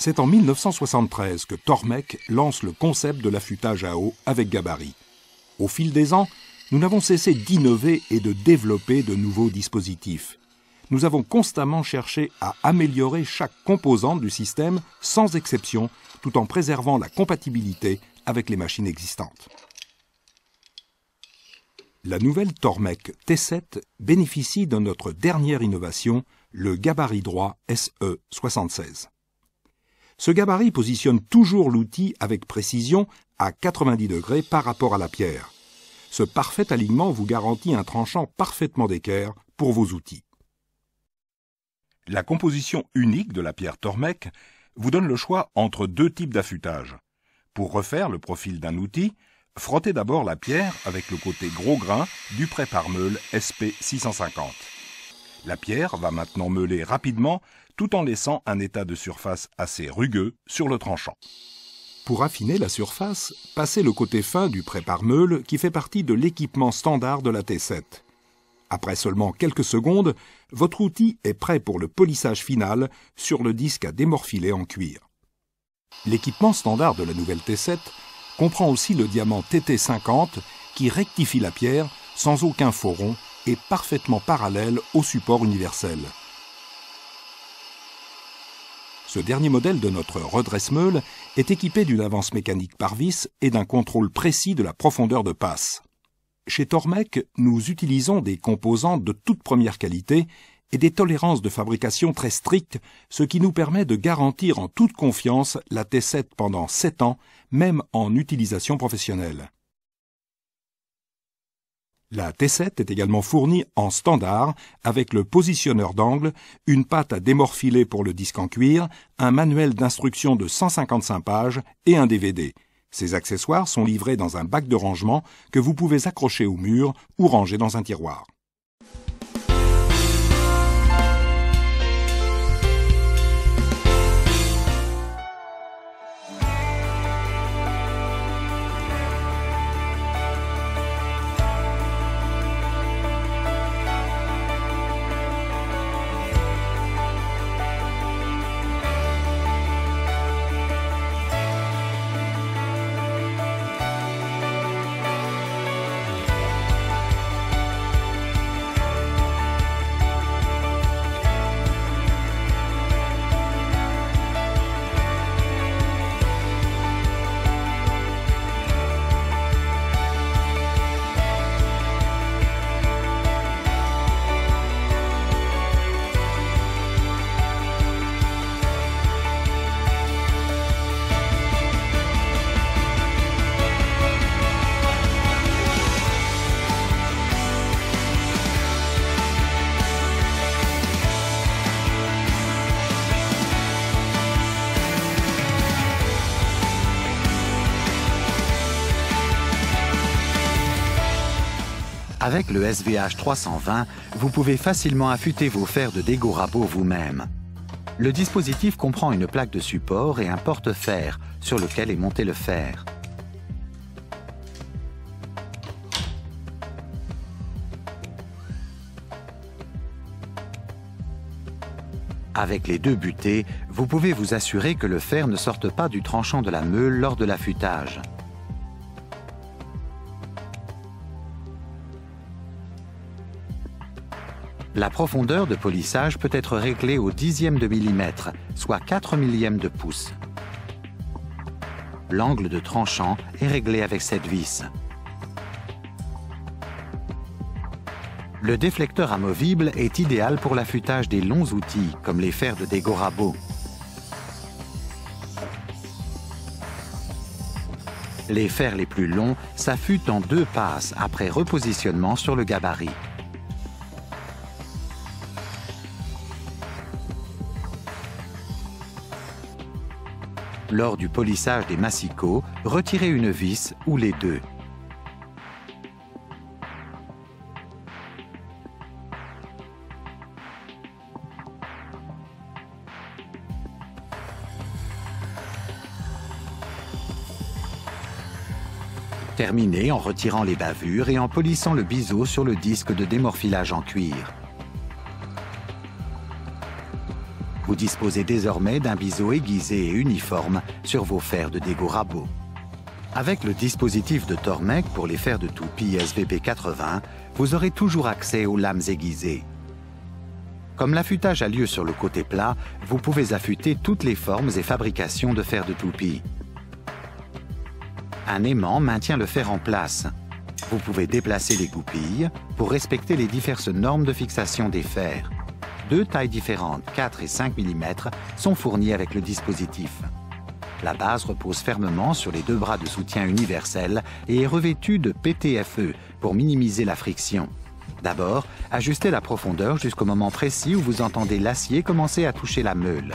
C'est en 1973 que Tormek lance le concept de l'affûtage à eau avec gabarit. Au fil des ans, nous n'avons cessé d'innover et de développer de nouveaux dispositifs. Nous avons constamment cherché à améliorer chaque composante du système sans exception, tout en préservant la compatibilité avec les machines existantes. La nouvelle Tormek T7 bénéficie de notre dernière innovation, le gabarit droit SE76. Ce gabarit positionne toujours l'outil avec précision à 90 degrés par rapport à la pierre. Ce parfait alignement vous garantit un tranchant parfaitement d'équerre pour vos outils. La composition unique de la pierre Tormek vous donne le choix entre deux types d'affûtage. Pour refaire le profil d'un outil, frottez d'abord la pierre avec le côté gros grain du prêt-par-meule SP650. La pierre va maintenant meuler rapidement tout en laissant un état de surface assez rugueux sur le tranchant. Pour affiner la surface, passez le côté fin du prêt-par-meule qui fait partie de l'équipement standard de la T7. Après seulement quelques secondes, votre outil est prêt pour le polissage final sur le disque à démorphiler en cuir. L'équipement standard de la nouvelle T7 comprend aussi le diamant TT50 qui rectifie la pierre sans aucun faux rond et parfaitement parallèle au support universel. Ce dernier modèle de notre redresse-meule est équipé d'une avance mécanique par vis et d'un contrôle précis de la profondeur de passe. Chez Tormek, nous utilisons des composants de toute première qualité et des tolérances de fabrication très strictes, ce qui nous permet de garantir en toute confiance la T7 pendant 7 ans, même en utilisation professionnelle. La T7 est également fournie en standard avec le positionneur d'angle, une pâte à démorphiler pour le disque en cuir, un manuel d'instruction de 155 pages et un DVD. Ces accessoires sont livrés dans un bac de rangement que vous pouvez accrocher au mur ou ranger dans un tiroir. Avec le SVH 320, vous pouvez facilement affûter vos fers de dégo rabot vous-même. Le dispositif comprend une plaque de support et un porte-fer sur lequel est monté le fer. Avec les deux butées, vous pouvez vous assurer que le fer ne sorte pas du tranchant de la meule lors de l'affûtage. La profondeur de polissage peut être réglée au dixième de millimètre, soit 4 millièmes de pouce. L'angle de tranchant est réglé avec cette vis. Le déflecteur amovible est idéal pour l'affûtage des longs outils, comme les fers de dégo rabot. Les fers les plus longs s'affûtent en 2 passes après repositionnement sur le gabarit. Lors du polissage des massicots, retirez une vis ou les deux. Terminez en retirant les bavures et en polissant le biseau sur le disque de démorphilage en cuir. Vous disposez désormais d'un biseau aiguisé et uniforme sur vos fers de dégo rabot. Avec le dispositif de Tormek pour les fers de toupie SVP80, vous aurez toujours accès aux lames aiguisées. Comme l'affûtage a lieu sur le côté plat, vous pouvez affûter toutes les formes et fabrications de fers de toupie. Un aimant maintient le fer en place. Vous pouvez déplacer les goupilles pour respecter les diverses normes de fixation des fers. 2 tailles différentes, 4 et 5 mm, sont fournies avec le dispositif. La base repose fermement sur les 2 bras de soutien universels et est revêtue de PTFE pour minimiser la friction. D'abord, ajustez la profondeur jusqu'au moment précis où vous entendez l'acier commencer à toucher la meule.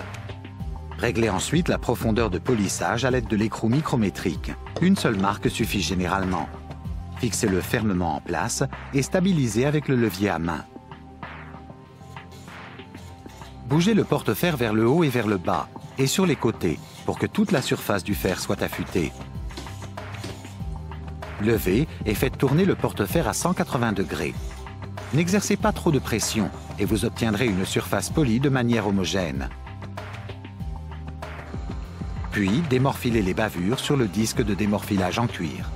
Réglez ensuite la profondeur de polissage à l'aide de l'écrou micrométrique. Une seule marque suffit généralement. Fixez-le fermement en place et stabilisez avec le levier à main. Bougez le porte-fer vers le haut et vers le bas, et sur les côtés, pour que toute la surface du fer soit affûtée. Levez et faites tourner le porte-fer à 180 degrés. N'exercez pas trop de pression et vous obtiendrez une surface polie de manière homogène. Puis, démorphilez les bavures sur le disque de démorphilage en cuir.